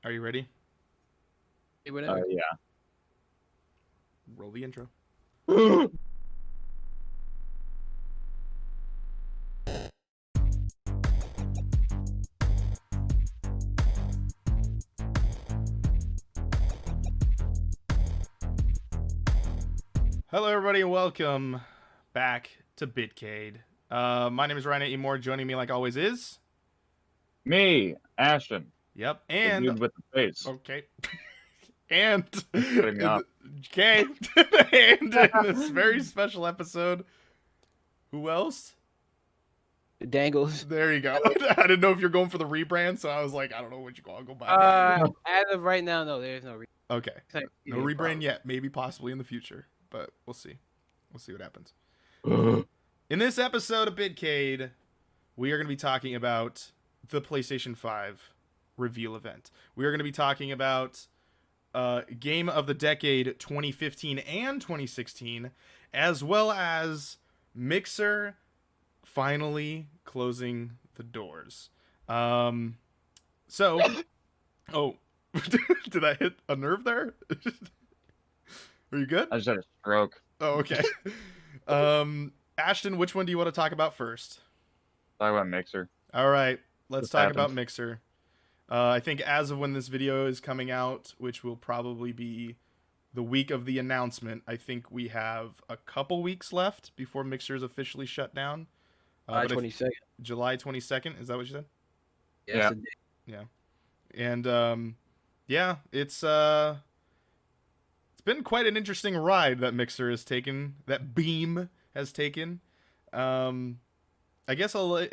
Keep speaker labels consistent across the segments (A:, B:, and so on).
A: Are you ready?
B: Hey, whatever.
C: Yeah.
A: Roll the intro. Hello, everybody, and welcome back to Bitcade. My name is Ryan Emore. Joining me, like always, is
C: Me, Ashton,
A: yep,
C: the
A: and
C: dude with the face.
A: okay, and
C: Putting me off.
A: okay, and in this very special episode, who else?
B: Dangles.
A: There you go. I didn't know if you're going for the rebrand, so I was like, I don't know what you call. I'll go back.
B: As of right now, no, there's no reason.
A: Okay, no rebrand yet. Maybe possibly in the future, but we'll see. We'll see what happens. In this episode of Bitcade, we are going to be talking about the PlayStation 5 reveal event. We are going to be talking about Game of the Decade 2015 and 2016, as well as Mixer finally closing the doors. So, oh, did I hit a nerve there? Are you good?
C: I just had a stroke.
A: Oh, okay. Ashton, which one do you want to talk about first?
C: Talk about Mixer.
A: All right, let's
C: What's
A: talk
C: happened?
A: about Mixer. I think as of when this video is coming out, which will probably be the week of the announcement, I think we have a couple weeks left before Mixer is officially shut down.
B: July 22nd.
A: July 22nd, is that what you said?
B: Yes,
C: Yeah.
A: Yeah. And yeah, it's been quite an interesting ride that Mixer has taken, that Beam has taken. I guess I'll let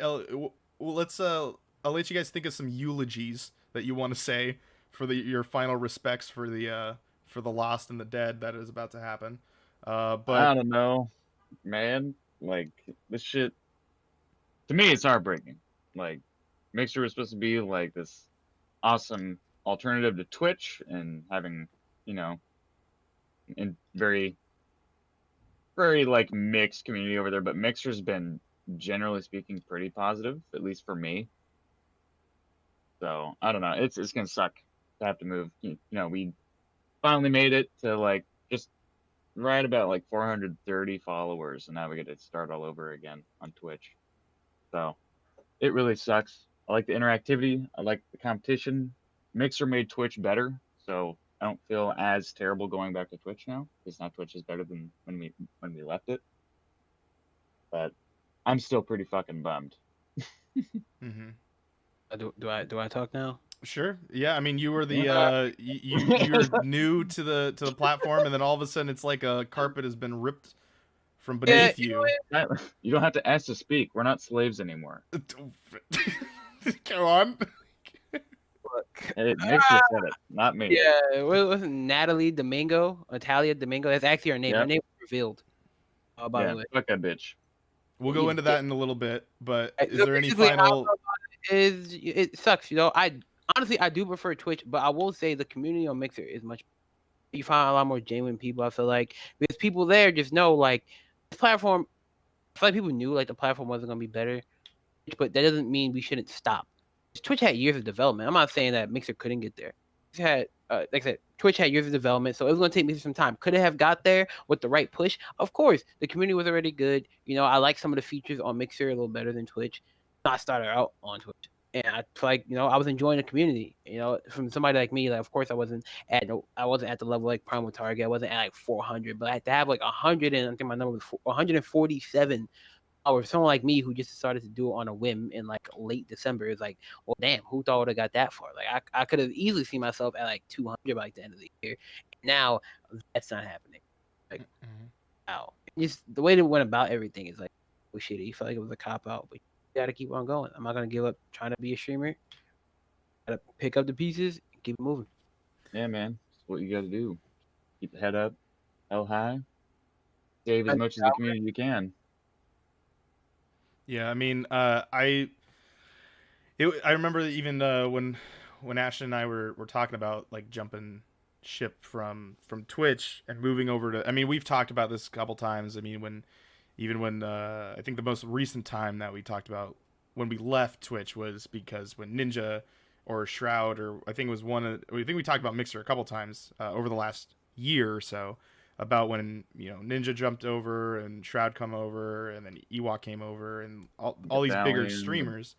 A: you guys think of some eulogies that you want to say for your final respects for the lost and the dead that is about to happen. But
C: I don't know, man. Like, this shit, to me, it's heartbreaking. Like, Mixer was supposed to be like this awesome alternative to Twitch and having, in very, very like mixed community over there. But Mixer's been, generally speaking, pretty positive, at least for me. So I don't know. It's gonna suck to have to move. We finally made it to like just right about like 430 followers, and now we get to start all over again on Twitch. So it really sucks. I like the interactivity. I like the competition. Mixer made Twitch better, so I don't feel as terrible going back to Twitch now because now Twitch is better than when we left it. But I'm still pretty fucking bummed.
A: mm-hmm.
B: Do I talk now?
A: Sure. Yeah, I mean, you were the you're new to the platform, and then all of a sudden it's like a carpet has been ripped from beneath you.
C: You don't have to ask to speak. We're not slaves anymore.
A: Go on.
C: It Mixer said it, not me.
B: Yeah, what was it, Natalia Domingo? That's actually her name.
C: Yep.
B: Her name was revealed. By the way,
C: fuck that bitch.
A: We'll go into that in a little bit, but is
B: So
A: there any
B: basically,
A: final?
B: It sucks, I honestly do prefer Twitch, but I will say the community on Mixer is much. You find a lot more genuine people. I feel like because people there just know like this platform. I feel like people knew like the platform wasn't gonna be better, but that doesn't mean we shouldn't stop. Twitch had years of development. I'm not saying that Mixer couldn't get there. It had, like I said, Twitch had years of development, so it was going to take me some time. Could it have got there with the right push? Of course. The community was already good. I like some of the features on Mixer a little better than Twitch. I started out on Twitch, and I feel like I was enjoying the community. From somebody like me, like of course I wasn't at the level like Primal Target. I wasn't at like 400, but I had to have like 100, and I think my number was 147. Or someone like me who just started to do it on a whim in like late December is like, well, damn, who thought I would have got that far? Like, I could have easily seen myself at like 200 by like the end of the year. Now that's not happening. Like, wow, just the way they went about everything is like, oh shit, you felt like it was a cop out, but you gotta keep on going. I'm not gonna give up trying to be a streamer. Gotta pick up the pieces and keep it moving.
C: Yeah, man, that's what you gotta do. Keep the head up, hell high, save as much as the community you can.
A: Yeah, I mean, I remember even when Ashton and I were talking about like jumping ship from Twitch and moving over to. I mean, we've talked about this a couple times. I mean, when I think the most recent time that we talked about when we left Twitch was because when Ninja or Shroud, or I think it was I think we talked about Mixer a couple times over the last year or so, about when Ninja jumped over and Shroud come over, and then Ewok came over, and all these bigger
C: Medallion,
A: streamers.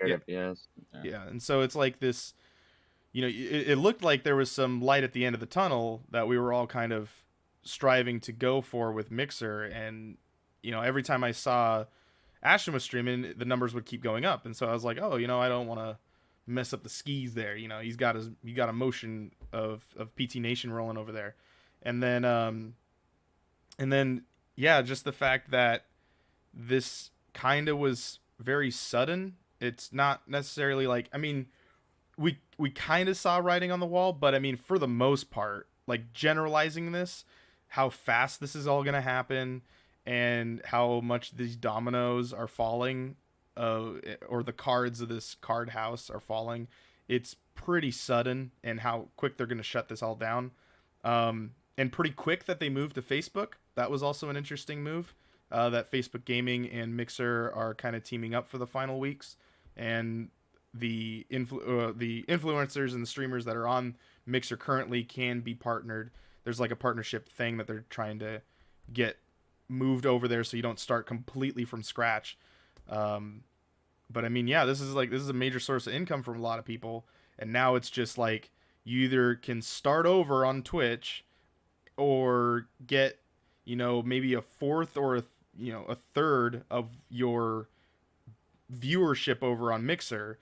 A: Yeah,
C: yes.
A: yeah, and so it's like this. It looked like there was some light at the end of the tunnel that we were all kind of striving to go for with Mixer, and every time I saw Ashton was streaming, the numbers would keep going up, and so I was like, oh, I don't want to mess up the skis there. He's got a motion of PT Nation rolling over there, and then yeah, just the fact that this kind of was very sudden. It's not necessarily like, I mean, we kind of saw writing on the wall, but I mean, for the most part, like generalizing this, how fast this is all gonna happen, and how much these dominoes are falling, or the cards of this card house are falling. It's pretty sudden, and how quick they're gonna shut this all down, and pretty quick that they moved to Facebook. That was also an interesting move. That Facebook Gaming and Mixer are kind of teaming up for the final weeks, and the influencers and the streamers that are on Mixer currently can be partnered. There's like a partnership thing that they're trying to get moved over there, so you don't start completely from scratch. But I mean, yeah, this is a major source of income for a lot of people, and now it's just like you either can start over on Twitch, or get maybe a fourth or a third of your viewership over on Mixer,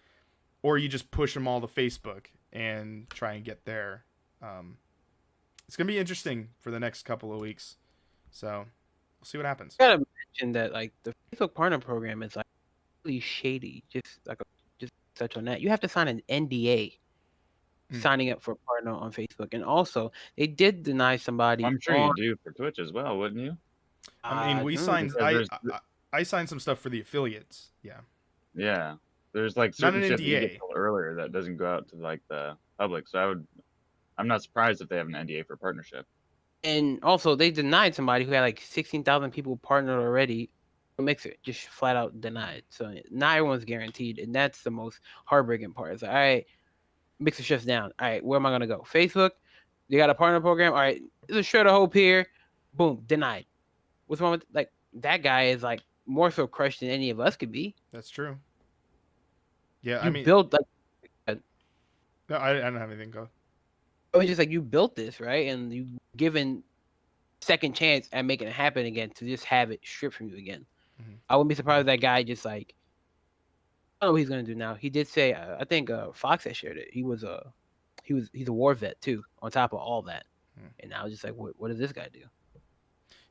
A: or you just push them all to Facebook and try and get there. It's gonna be interesting for the next couple of weeks, so we'll see what happens.
B: I gotta mention that like the Facebook partner program is like really shady. Just touch on that. You have to sign an NDA signing up for a partner on Facebook, and also they did deny somebody.
C: I'm sure you do for Twitch as well, wouldn't you?
A: I mean, we signed. I signed some stuff for the affiliates. Yeah.
C: Yeah. There's like certain shit that you get told earlier that doesn't go out to like the public. So I'm not surprised if they have an NDA for partnership.
B: And also, they denied somebody who had like 16,000 people partnered already. Mixer just flat out denied. So not everyone's guaranteed, and that's the most heartbreaking part. It's like, all right, Mixer shuts down. All right, where am I gonna go? Facebook? They got a partner program. All right, there's a shred of hope here. Boom, denied. What's wrong with like that guy? Is like more so crushed than any of us could be.
A: That's true. Yeah,
B: I mean, built like.
A: No, I don't have anything. Go.
B: It was just like you built this, right? And you given second chance at making it happen again to just have it stripped from you again. Mm-hmm. I wouldn't be surprised if that guy just like, I don't know what he's gonna do now. He did say, I think Fox had shared it. He's a war vet too. On top of all that, and now just like, what does this guy do?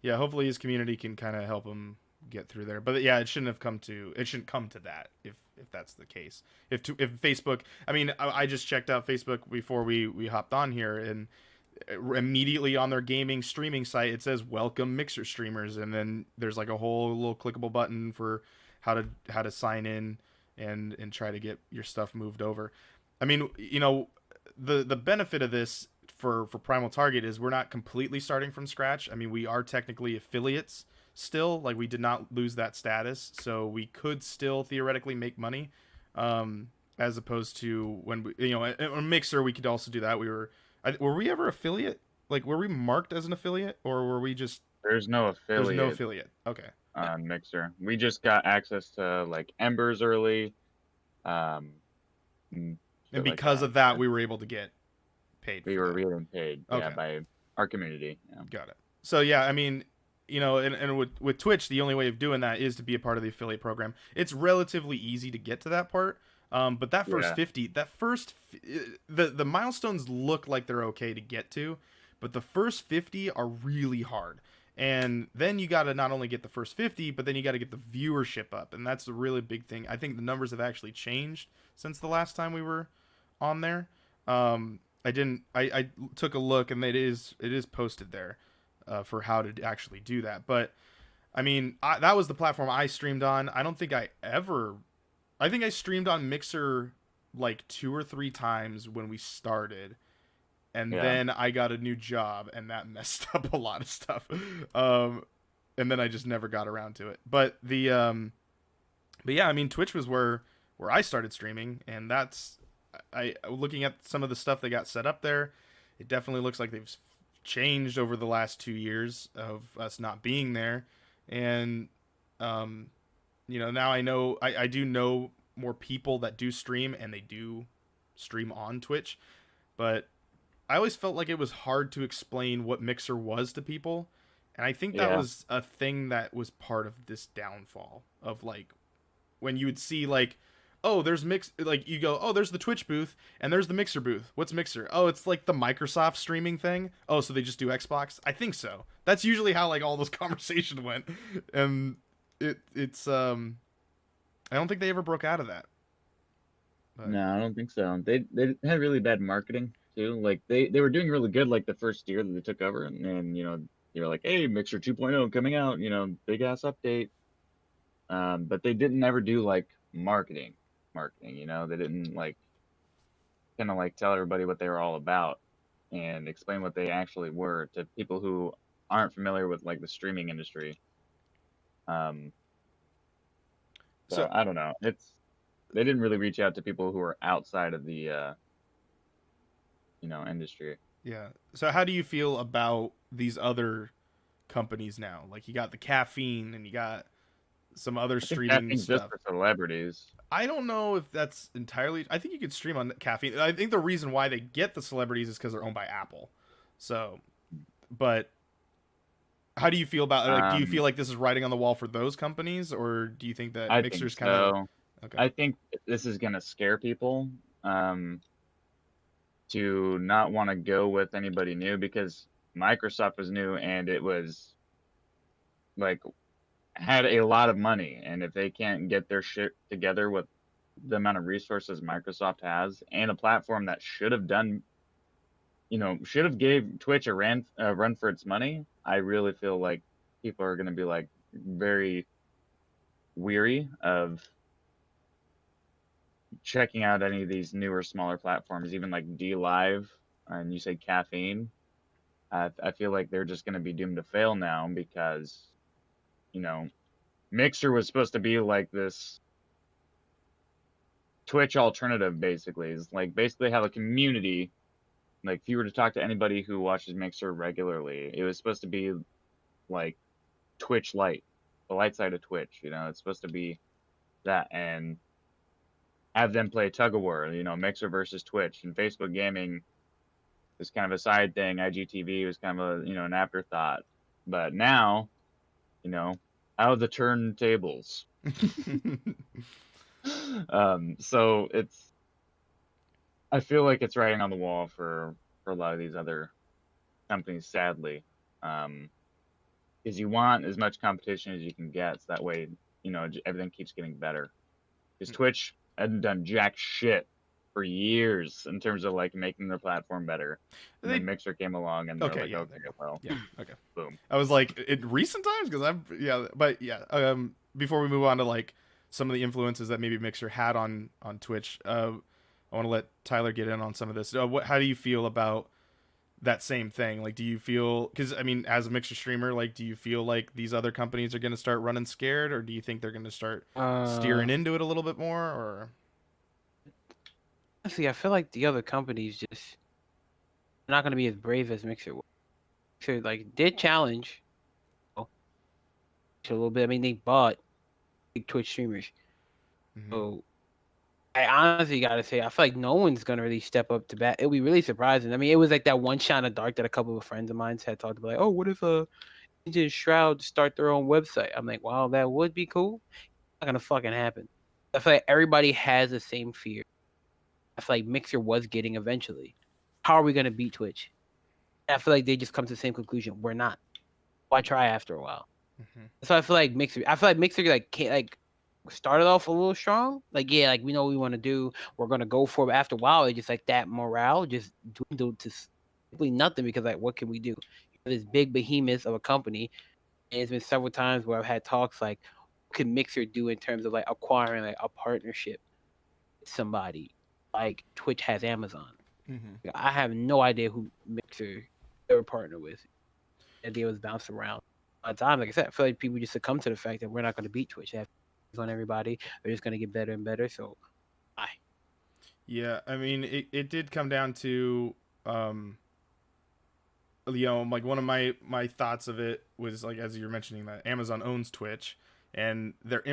A: Yeah, hopefully his community can kind of help him get through there. But yeah, it shouldn't come to that if that's the case. If Facebook, I mean, I just checked out Facebook before we hopped on here, and immediately on their gaming streaming site it says welcome Mixer streamers, and then there's like a whole little clickable button for how to sign in and try to get your stuff moved over. I mean, the benefit of this for Primal Target is we're not completely starting from scratch. I mean, we are technically affiliates still, like we did not lose that status, so we could still theoretically make money, as opposed to when we, on Mixer we could also do that. Were we ever affiliate? Like, were we marked as an affiliate, or were we just?
C: There's no affiliate.
A: There's no affiliate. Okay.
C: On Mixer, we just got access to like Embers early,
A: and because of that, we were able to get paid.
C: We were really paid, okay, by our community. Yeah.
A: Got it. So yeah, I mean, and with Twitch, the only way of doing that is to be a part of the affiliate program. It's relatively easy to get to that part. But that first 50, the milestones look like they're okay to get to, but the first 50 are really hard. And then you got to not only get the first 50, but then you got to get the viewership up. And that's a really big thing. I think the numbers have actually changed since the last time we were on there. I took a look, and it is posted there, for how to actually do that. But I mean, that was the platform I streamed on. I think I streamed on Mixer like 2 or 3 times when we started, and then I got a new job, and that messed up a lot of stuff. And then I just never got around to it. But yeah, I mean, Twitch was where I started streaming, and that's I looking at some of the stuff they got set up there, it definitely looks like they've changed over the last 2 years of us not being there, and um, now I do know more people that do stream, and they do stream on Twitch, but I always felt like it was hard to explain what Mixer was to people, and I think that
C: Yeah.
A: was a thing that was part of this downfall of like when you would see like, oh, there's like you go, oh, there's the Twitch booth and there's the Mixer booth. What's Mixer? Oh, it's like the Microsoft streaming thing. Oh, so they just do Xbox? I think so. That's usually how like all those conversations went, and it's I don't think they ever broke out of that. But
C: No, I don't think so. They had really bad marketing too. Like they were doing really good like the first year that they took over, and then they were like, hey, Mixer 2.0 coming out, big ass update. But they didn't ever do like marketing. They didn't like kind of like tell everybody what they were all about and explain what they actually were to people who aren't familiar with like the streaming industry. Um, so
A: so
C: I don't know. They didn't really reach out to people who are outside of the industry.
A: yeah. So how do you feel about these other companies now? Like you got the caffeine and you got some other
C: I think
A: streaming
C: caffeine's just
A: stuff.
C: for celebrities.
A: I don't know if that's entirely. I think you could stream on caffeine. I think the reason why they get the celebrities is because they're owned by Apple. So, but how do you feel about like? Do you feel like this is writing on the wall for those companies, or do you think that
C: I think
A: Mixer's kind of
C: so.
A: okay?
C: I think this is gonna scare people to not want to go with anybody new because Microsoft was new and it was like had a lot of money, and if they can't get their shit together with the amount of resources Microsoft has and a platform that should have done, should have gave Twitch a run for its money, I really feel like people are going to be like very weary of checking out any of these newer smaller platforms, even like D Live, and you say Caffeine. I feel like they're just going to be doomed to fail now because you know Mixer was supposed to be like this Twitch alternative, basically. It's like basically have a community. Like if you were to talk to anybody who watches Mixer regularly, it was supposed to be like Twitch Lite, the light side of Twitch. It's supposed to be that, and have them play tug of war. Mixer versus Twitch, and Facebook gaming was kind of a side thing. IGTV was kind of an afterthought. But now, out of the turntables. So I feel like it's writing on the wall for a lot of these other companies, sadly, because you want as much competition as you can get, so that way everything keeps getting better. Because Twitch hadn't done jack shit for years in terms of like making their platform better. And then Mixer came along and they're
A: okay,
C: like,
A: yeah,
C: okay, well,
A: yeah, okay,
C: boom.
A: I was like in recent times because but yeah. Before we move on to like some of the influences that maybe Mixer had on Twitch, I want to let Tyler get in on some of this. How do you feel about that same thing? Like, do you feel, because I mean, as a Mixer streamer, like, do you feel like these other companies are going to start running scared, or do you think they're going to start steering into it a little bit more? Or
B: honestly, I feel like the other companies just not going to be as brave as Mixer was. Mixer like did challenge a little bit. I mean, they bought big Twitch streamers, so I honestly gotta say, I feel like no one's gonna really step up to bat. It'll be really surprising. I mean, it was like that one shot in the dark that a couple of friends of mine had talked about. Like, oh, what if Ninja and Shroud start their own website? I'm like, wow, that would be cool. Not gonna fucking happen. I feel like everybody has the same fear. I feel like Mixer was getting eventually. How are we gonna beat Twitch? And I feel like they just come to the same conclusion. We're not. Why try after a while? So I feel like Mixer. Like can't like started off a little strong. Like, yeah, like we know what we want to do. We're gonna go for it. But after a while, it's just like that morale just dwindled to simply nothing because like what can we do? This big behemoth of a company. And it's been several times where I've had talks like, what can Mixer do in terms of like acquiring like a partnership with somebody? Like Twitch has Amazon. I have no idea who Mixer ever partnered with. The idea was bounced around a time. Like I said, I feel like people just succumb to the fact that we're not going to beat Twitch. They have on everybody. They're just going to get better and better. So,
A: Yeah, I mean, it did come down to, like one of my thoughts of it was like as you're mentioning that Amazon owns Twitch, and they're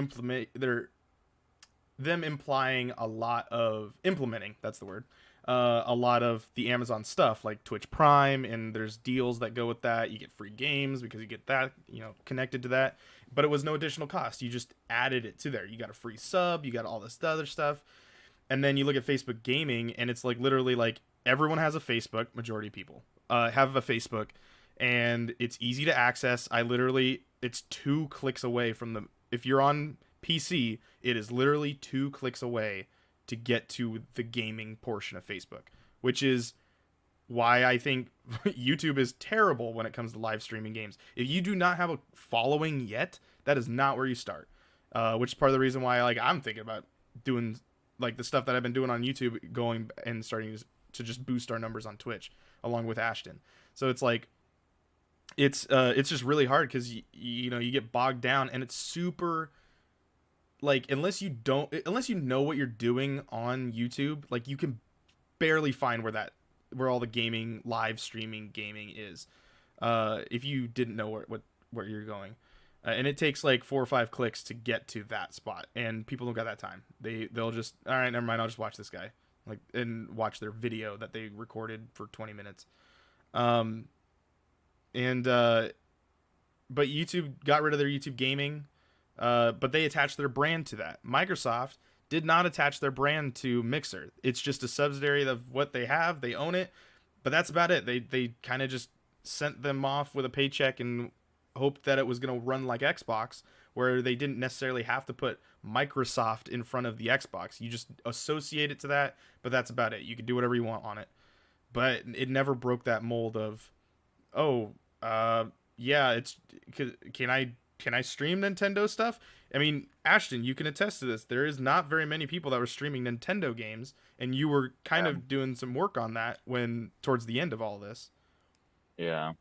A: them implying a lot of implementing, that's the word, a lot of the Amazon stuff like Twitch Prime, and there's deals that go with that. You get free games because you get that, connected to that, but it was no additional cost. You just added it to there. You got a free sub, you got all this other stuff. And then you look at Facebook gaming, and it's like literally like everyone has a Facebook. Majority of people have a Facebook, and it's easy to access. It's 2 clicks away from the. If you're on PC, it is literally 2 clicks away to get to the gaming portion of Facebook, which is why I think YouTube is terrible when it comes to live streaming games. If you do not have a following yet, that is not where you start. Which is part of the reason why I'm thinking about doing like the stuff that I've been doing on YouTube, going and starting to just boost our numbers on Twitch along with Ashton. So it's like it's just really hard because you get bogged down, and it's super like unless you know what you're doing on YouTube, like you can barely find where all the gaming live streaming gaming is, if you didn't know where you're going. And it takes like 4 or 5 clicks to get to that spot, and people don't got that time. They'll just, all right, never mind, I'll just watch this guy, and watch their video that they recorded for 20 minutes. But YouTube got rid of their YouTube gaming, but they attached their brand to that. Microsoft did not attach their brand to Mixer. It's just a subsidiary of what they have. They own it, but that's about it. They kind of just sent them off with a paycheck and hoped that it was going to run like Xbox, where they didn't necessarily have to put Microsoft in front of the Xbox. You just associate it to that, but that's about it. You can do whatever you want on it. But it never broke that mold of, yeah, can I stream Nintendo stuff? I mean, Ashton, you can attest to this. There is not very many people that were streaming Nintendo games, and you were kind of doing some work on that towards the end of all this.
C: Yeah.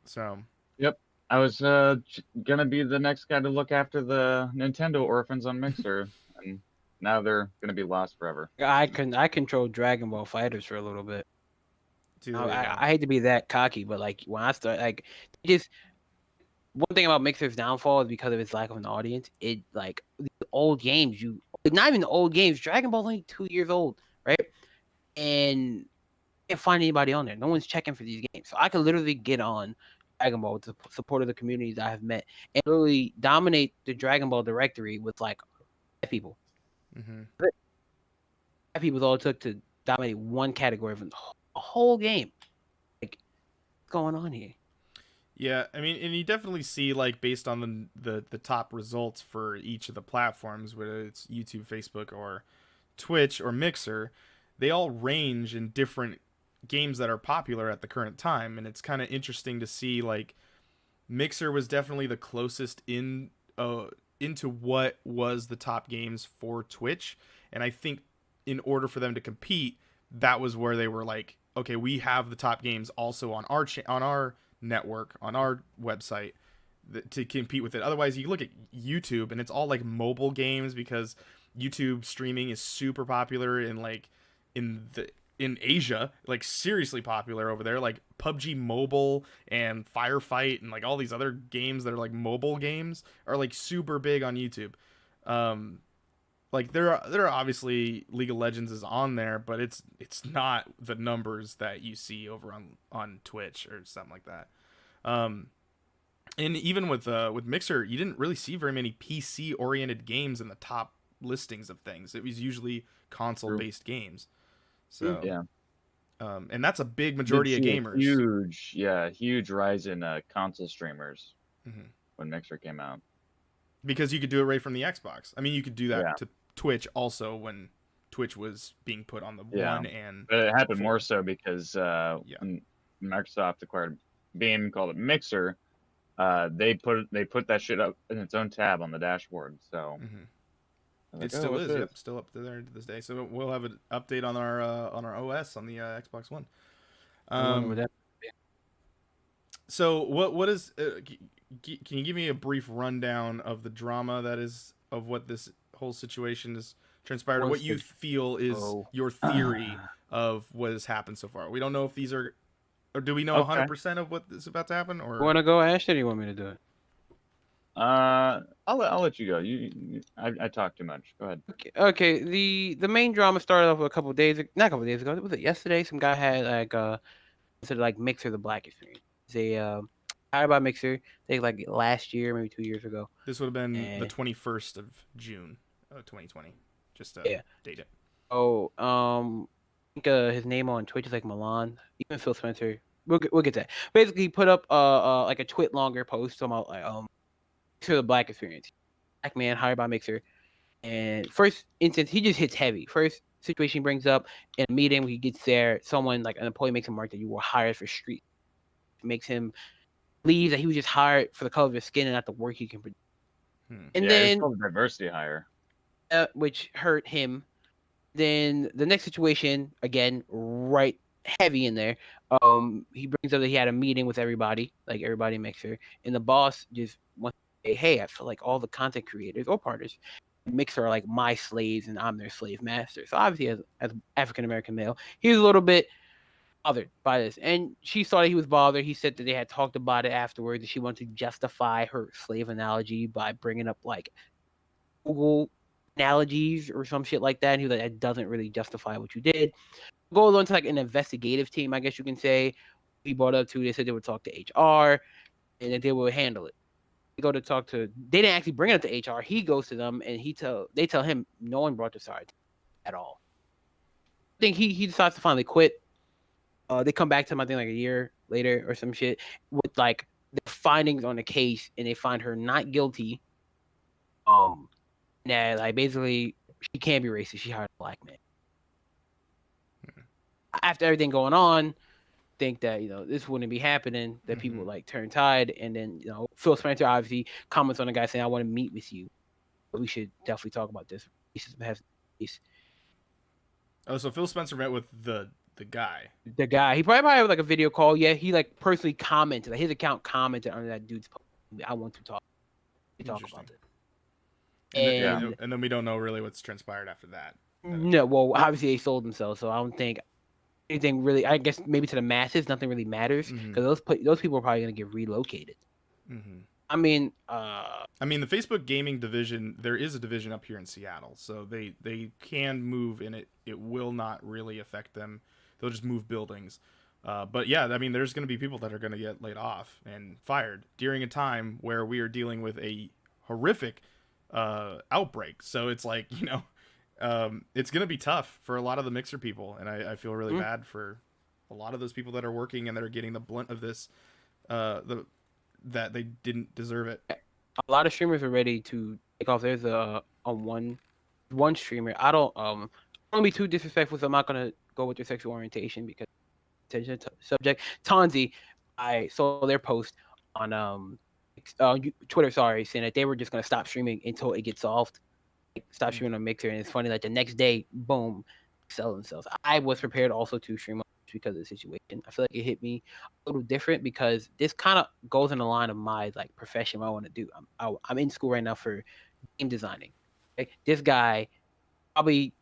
A: So.
C: Yep. I was gonna be the next guy to look after the Nintendo orphans on Mixer, and now they're gonna be lost forever.
B: I controlled Dragon Ball Fighters for a little bit.
A: Dude,
B: I hate to be that cocky, but like when I start, like just one thing about Mixer's downfall is because of its lack of an audience. It like the old games, not even the old games. Dragon Ball's only 2 years old, right? And you can't find anybody on there. No one's checking for these games, so I could literally get on Dragon Ball with the support of the communities I have met and literally dominate the Dragon Ball directory with like 5 people.
A: Mm-hmm.
B: 5 people all it took to dominate one category of a whole game. Like, what's going on here?
A: Yeah, I mean, and you definitely see, like, based on the top results for each of the platforms, whether it's YouTube, Facebook, or Twitch, or Mixer, they all range in different games that are popular at the current time, and it's kind of interesting to see, like, Mixer was definitely the closest into what was the top games for Twitch, and I think in order for them to compete, that was where they were like, okay, we have the top games also on our network, on our website, to compete with it. Otherwise, you look at YouTube and it's all like mobile games, because YouTube streaming is super popular in Asia, like seriously popular over there, like PUBG Mobile and Firefight and like all these other games that are like mobile games are like super big on YouTube. Like there are obviously League of Legends is on there, but it's not the numbers that you see over on Twitch or something like that. And even with Mixer, you didn't really see very many PC oriented games in the top listings of things. It was usually console based games. So
C: yeah,
A: and that's a big majority of gamers.
C: Huge rise in console streamers when Mixer came out.
A: Because you could do it right from the Xbox. I mean, you could do that to Twitch also when Twitch was being put on the 1 and.
C: But it happened more so because when Microsoft acquired Beam, called it Mixer, they put that shit up in its own tab on the dashboard. So
A: it still is. Yep, still up there to this day. So we'll have an update on our OS on the Xbox One. So what is? Can you give me a brief rundown of the drama that is of what this whole situation is transpired, or what you feel is
B: Oh.
A: your theory of what has happened so far. We don't know if these are, or do we know 100% of what is about to happen? Or
B: You want to go, Ash, or do you want me to do it?
C: I'll let you go. I talk too much. Go ahead.
B: Okay. The main drama started off a couple of days, not a couple of days ago. Was it yesterday? Some guy had sort of like Mixer the Black experience. It's a hired by Mixer. They like last year, maybe 2 years ago.
A: this would have been the 21st of June, 2020. Just to date it.
B: Oh, I think his name on Twitch is like Milan. Even Phil Spencer. We'll get that. Basically, he put up like a twit longer post about like Mixer the Black experience. Black man hired by Mixer. And first instance, he just hits heavy. First situation he brings up in a meeting when he gets there, someone like an employee makes him mark that you were hired for street. Makes him believe that he was just hired for the color of his skin and not the work he can produce. And then
C: it's called diversity hire,
B: which hurt him. Then the next situation, again, right heavy in there. He brings up that he had a meeting with everybody, like everybody Mixer, and the boss just wants to say, "Hey, I feel like all the content creators or partners Mixer are like my slaves and I'm their slave master." So obviously, as African American male, he was a little bit bothered by this, and she saw that he was bothered. He said that they had talked about it afterwards, and she wanted to justify her slave analogy by bringing up like Google analogies or some shit like that. And he was like, "That doesn't really justify what you did." Goes on to like an investigative team, I guess you can say. He brought up to. They said they would talk to HR and that they would handle it. Go to talk to. They didn't actually bring it up to HR. He goes to them and they tell him no one brought this side at all. I think he decides to finally quit. They come back to him, I think like a year later or some shit with like the findings on the case, and they find her not guilty. That like basically she can't be racist. She hired a black man. After everything going on, think that this wouldn't be happening, that people would like turn tide, and then Phil Spencer obviously comments on the guy saying, "I want to meet with you, but we should definitely talk about this."
A: Oh, so Phil Spencer met with the guy.
B: The guy, he probably had like a video call. Yeah, he like personally commented, like his account commented under that dude's post. "I want to talk about this."
A: And then we don't know really what's transpired after that.
B: No, well, obviously they sold themselves, so I don't think anything really. I guess maybe to the masses, nothing really matters because those people are probably going to get relocated. I mean,
A: the Facebook gaming division, there is a division up here in Seattle, so they can move, and it will not really affect them. They'll just move buildings. But yeah, I mean, there's going to be people that are going to get laid off and fired during a time where we are dealing with a horrific outbreak. So it's like, it's going to be tough for a lot of the Mixer people, and I feel really bad for a lot of those people that are working and that are getting the blunt of this, that they didn't deserve it.
B: A lot of streamers are ready to take off. There's a one streamer. I don't want to be too disrespectful, so I'm not gonna go with their sexual orientation because it's a subject. Tanzi, I saw their post on Twitter, saying that they were just gonna stop streaming until it gets solved. Stop streaming on Mixer, and it's funny, like the next day, boom, sell themselves. I was prepared also to stream because of the situation. I feel like it hit me a little different because this kind of goes in the line of my like profession, what I want to do. I'm in school right now for game designing. Okay? This guy probably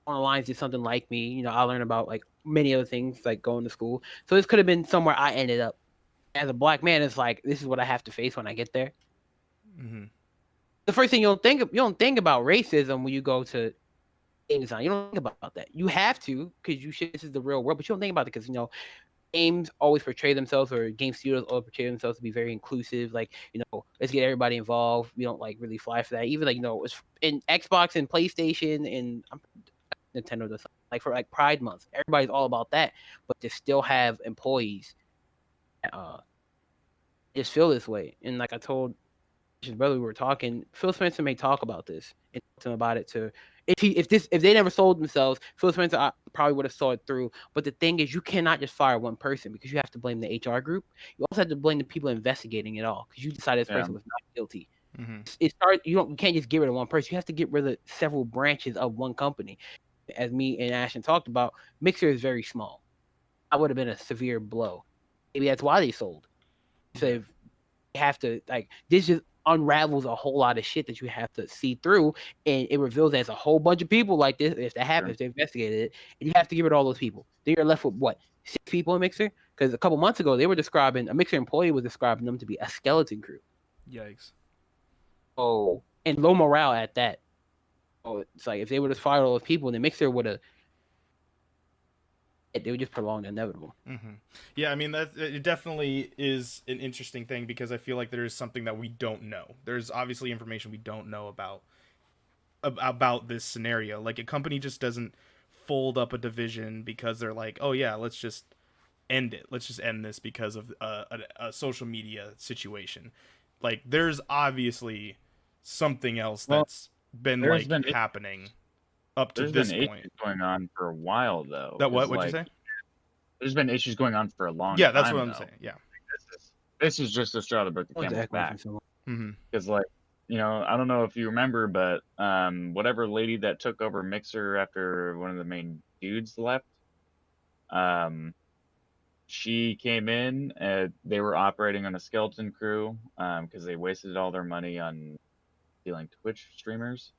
B: on the lines did something like me. I learned about like many other things like going to school. So this could have been somewhere I ended up. As a black man, it's like this is what I have to face when I get there. The first thing you don't think about racism when you go to game design. You don't think about that. You have to because this is the real world, but you don't think about it because games always portray themselves, or game studios always portray themselves to be very inclusive. Like let's get everybody involved. We don't like really fly for that. Even like it's in Xbox and PlayStation and Nintendo does like for like Pride Month. Everybody's all about that, but to still have employees just feel this way. And like I told his brother, we were talking. Phil Spencer may talk about this and talk to him about it too. If they never sold themselves, Phil Spencer probably would have saw it through. But the thing is, you cannot just fire one person because you have to blame the HR group. You also have to blame the people investigating it all because you decided this person was not guilty. You can't just get rid of one person. You have to get rid of several branches of one company. As me and Ashton talked about, Mixer is very small. That would have been a severe blow. Maybe that's why they sold. So if you have to like this, just unravels a whole lot of shit that you have to see through, and it reveals there's a whole bunch of people like this. If that happens, if they investigated it, and you have to get rid of all those people. Then you're left with what, 6 people in Mixer? Because a couple months ago they were describing, a Mixer employee was describing them to be a skeleton crew.
A: Yikes.
B: Oh, and low morale at that. Oh, it's like if they would have fired all those people, then Mixer would have. They would just prolong the inevitable.
A: Mm-hmm. Yeah, I mean that it definitely is an interesting thing because I feel like there is something that we don't know. There's obviously information we don't know about this scenario. Like a company just doesn't fold up a division because they're like, oh yeah, let's just end it. Let's just end this because of a social media situation. Like there's obviously something else that's been happening up to this point.
C: There's been issues going on for a while though.
A: That what? What'd you say?
C: There's been issues going on for a long time.
A: Yeah, that's what I'm saying. Yeah.
C: This is just a straw that broke the camel's back.
A: Mm-hmm.
C: Because like, you know, I don't know if you remember, but whatever lady that took over Mixer after one of the main dudes left, she came in and they were operating on a skeleton crew because they wasted all their money on stealing Twitch streamers.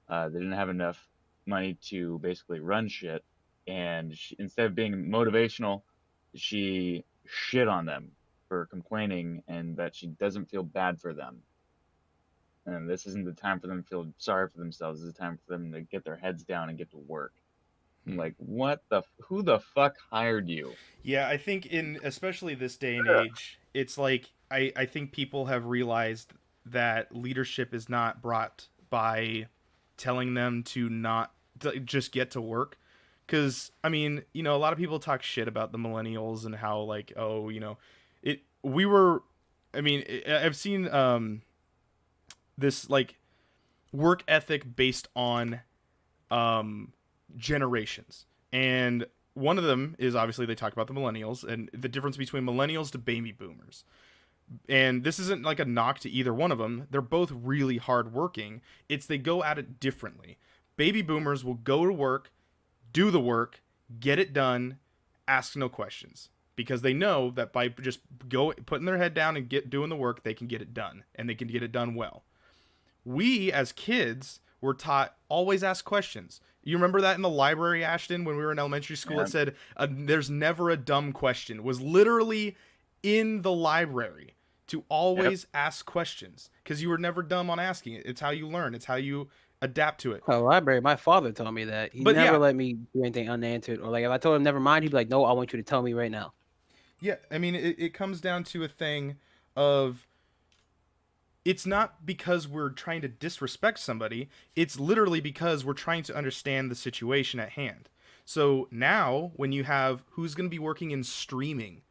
C: They didn't have enough money to basically run shit, and instead of being motivational, she shit on them for complaining and that she doesn't feel bad for them. And this isn't the time for them to feel sorry for themselves. This is the time for them to get their heads down and get to work. Like, who the fuck hired you?
A: Yeah, I think especially this day and age, it's like I think people have realized that leadership is not brought by telling them to just get to work. Because, I mean, you know, a lot of people talk shit about the millennials and how, like, oh, you know, I've seen this, like, work ethic based on generations. And one of them is obviously they talk about the millennials and the difference between millennials to baby boomers. And this isn't like a knock to either one of them. They're both really hardworking. It's they go at it differently. Baby boomers will go to work, do the work, get it done, ask no questions. Because they know that by just putting their head down and doing the work, they can get it done. And they can get it done well. We, as kids, were taught always ask questions. You remember that in the library, Ashton, when we were in elementary school? Yeah. It said, there's never a dumb question. It was literally in the library to always ask questions. Because you were never dumb on asking it. It's how you learn. It's how you adapt to it.
B: Oh, library. My father told me that. He never let me do anything unanswered. Or like if I told him never mind, he'd be like, no, I want you to tell me right now.
A: Yeah, I mean, it comes down to a thing of it's not because we're trying to disrespect somebody. It's literally because we're trying to understand the situation at hand. So now when you have who's going to be working in streaming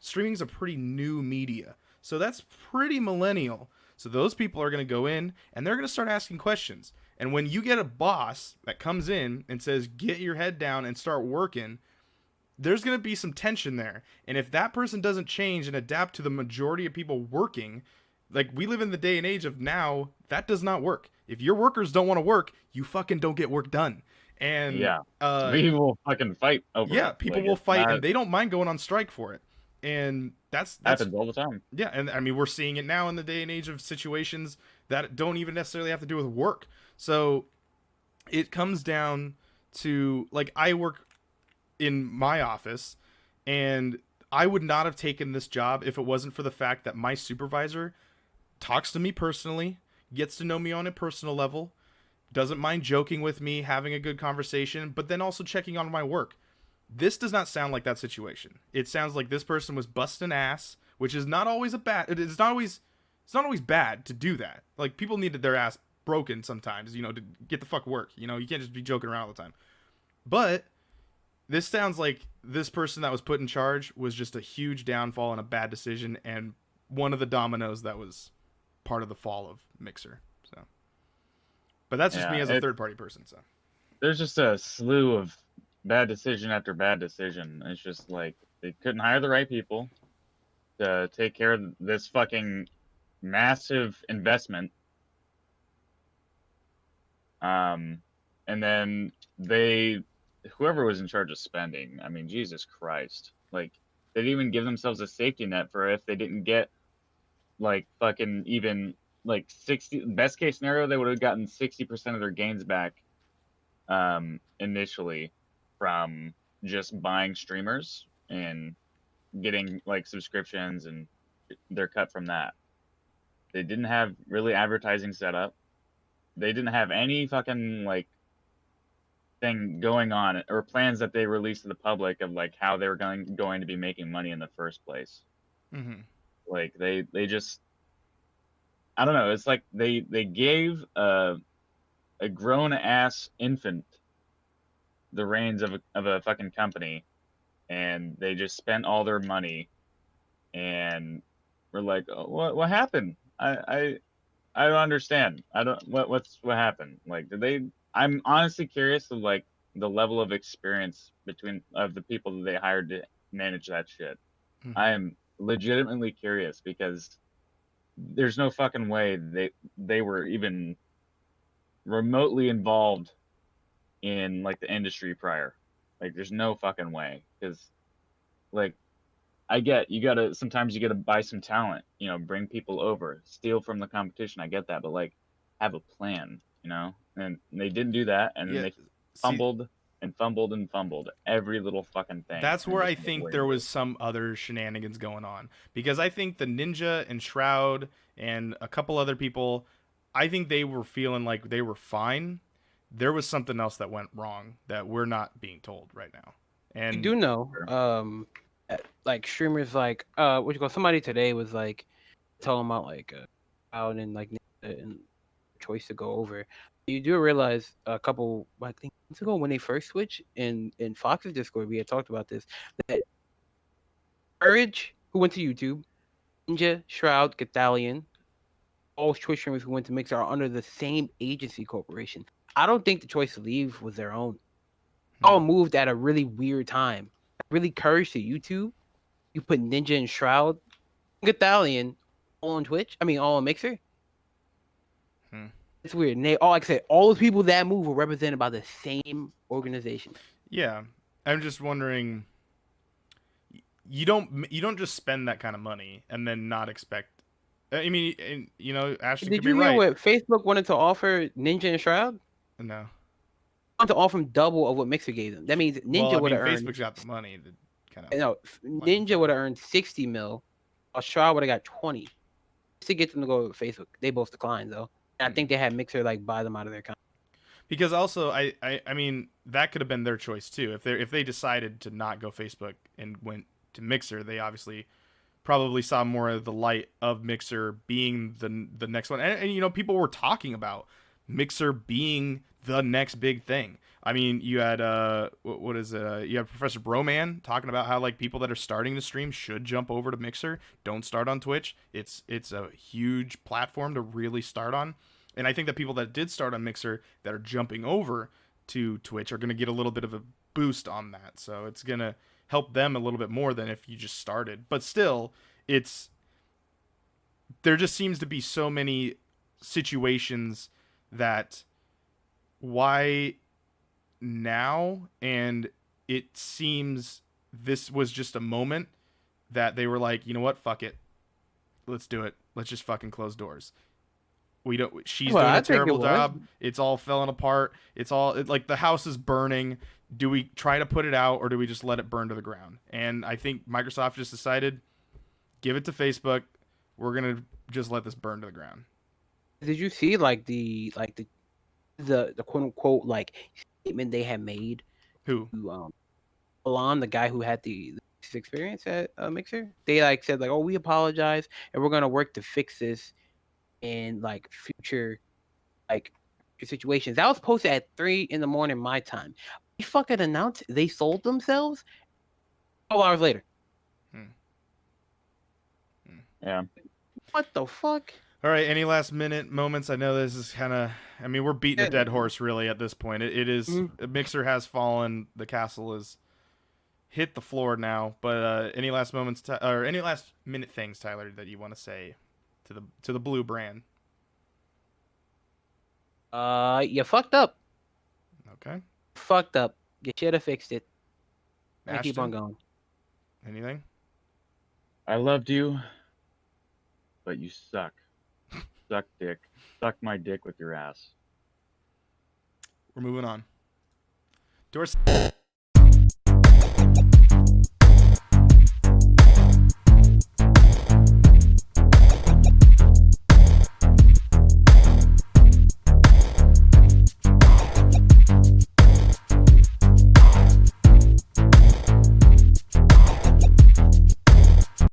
A: is a pretty new media. So that's pretty millennial. So those people are going to go in and they're going to start asking questions. And when you get a boss that comes in and says, get your head down and start working, there's going to be some tension there. And if that person doesn't change and adapt to the majority of people working, like we live in the day and age of now, that does not work. If your workers don't want to work, you fucking don't get work done. And
C: people will fucking fight over it.
A: People will fight and they don't mind going on strike for it. And that's
C: happens all the time.
A: Yeah, and I mean we're seeing it now in the day and age of situations that don't even necessarily have to do with work. So it comes down to like I work in my office and I would not have taken this job if it wasn't for the fact that my supervisor talks to me personally, gets to know me on a personal level, doesn't mind joking with me, having a good conversation, but then also checking on my work. This does not sound like that situation. It sounds like this person was busting ass, which is not always it's not always bad to do that. Like people needed their ass broken sometimes, you know, to get the fuck work. You know, you can't just be joking around all the time. But this sounds like this person that was put in charge was just a huge downfall and a bad decision and one of the dominoes that was part of the fall of Mixer. So, but that's just me as a third-party person. So
C: there's just a slew of bad decision after bad decision. It's just like they couldn't hire the right people to take care of this fucking massive investment. And then whoever was in charge of spending, I mean, Jesus Christ, like they didn't even give themselves a safety net for if they didn't get like fucking even like 60. Best case scenario, they would have gotten 60% of their gains back, initially, from just buying streamers and getting like subscriptions, and their cut from that. They didn't have really advertising set up. They didn't have any fucking like thing going on or plans that they released to the public of like how they were going to be making money in the first place.
A: Mm-hmm.
C: Like they just, I don't know. It's like they gave a grown ass infant the reins of a fucking company, and they just spent all their money, and we're like, oh, what happened? I don't understand. I don't what happened. Like, did they? I'm honestly curious of like the level of experience between of the people that they hired to manage that shit.
A: Mm-hmm.
C: I am legitimately curious because there's no fucking way they were even remotely involved in like the industry prior. Like, there's no fucking way, because like I get you gotta sometimes you gotta buy some talent, bring people over, steal from the competition. I get that, but like have a plan, And they didn't do that, and then
A: Yeah.
C: they
A: See,
C: fumbled and fumbled and fumbled every little fucking thing,
A: that's
C: and it
A: where
C: just
A: I
C: ended up
A: think
C: way
A: there was
C: worse.
A: some other shenanigans going on, because I think the Ninja and Shroud and a couple other people, I think they were feeling like they were fine. There was something else that went wrong that we're not being told right now.
B: I
A: And
B: do know,
C: Sure.
B: like streamers like what you call somebody today was like talking about like out and like and choice to go over. You do realize a couple, I think, months ago when they first switched in Fox's Discord, we had talked about this, that Courage, who went to YouTube, Ninja, Shroud, Gathalion, all Twitch streamers who went to Mixer are under the same agency corporation. I don't think the choice to leave was their own. All moved at a really weird time. Really courage to YouTube. You put Ninja and Shroud, Gathalion, all on Twitch. I mean, all on Mixer.
A: hmm.
B: It's weird. And they all, like I said, all those people that move were represented by the same organization.
A: Yeah, I'm just wondering. You don't just spend that kind of money and then not expect. I mean, Ashton
B: Did
A: could be
B: you hear
A: right.
B: what Facebook wanted to offer Ninja and Shroud?
A: No.
B: Wanted to offer them double of what Mixer gave them. That means
A: Well, I
B: Ninja would
A: mean,
B: have earned.
A: Facebook's got the money to kind of
B: No,
A: let them
B: Ninja
A: fly.
B: would have earned 60 mil. Or Shroud would have got 20 just to get them to go with Facebook. They both declined though. And I think they had Mixer like buy them out of their account.
A: Because also, I mean, that could have been their choice too. If they decided to not go Facebook and went to Mixer, they obviously probably saw more of the light of Mixer being the next one. And people were talking about Mixer being the next big thing. I mean, you had what is it? You have Professor Broman talking about how like people that are starting to stream should jump over to Mixer. Don't start on Twitch. It's a huge platform to really start on. And I think that people that did start on Mixer that are jumping over to Twitch are going to get a little bit of a boost on that. So it's going to help them a little bit more than if you just started. But still, it's there just seems to be so many situations that why now, and it seems this was just a moment that they were like, you know what, fuck it, let's do it, let's just fucking close doors. We don't. She's
B: Well,
A: doing
B: I
A: a
B: think it
A: terrible
B: was.
A: job. It's all falling apart. It's all like the house is burning. Do we try to put it out, or do we just let it burn to the ground? And I think Microsoft just decided, give it to Facebook. We're gonna just let this burn to the ground.
B: Did you see like the quote unquote like statement they had made
A: Who?
B: to Alon, the guy who had the experience at Mixer? They like said like, oh, we apologize and we're gonna work to fix this in like future like situations. That was posted at 3 in the morning my time. They fucking announced they sold themselves 12 hours later.
C: Yeah.
B: What the fuck?
A: All right. Any last minute moments? I know this is kind of. I mean, we're beating a dead horse really at this point. It is. Mixer has fallen. The castle is hit the floor now. But any last moments or any last minute things, Tyler, that you want to say to the blue brand?
B: You fucked up.
A: Okay.
B: Fucked up. You should have fixed it. I keep
A: Ashton,
B: on going.
A: anything?
C: I loved you, but you suck. Suck dick. Suck my dick with your ass.
A: We're moving on. To our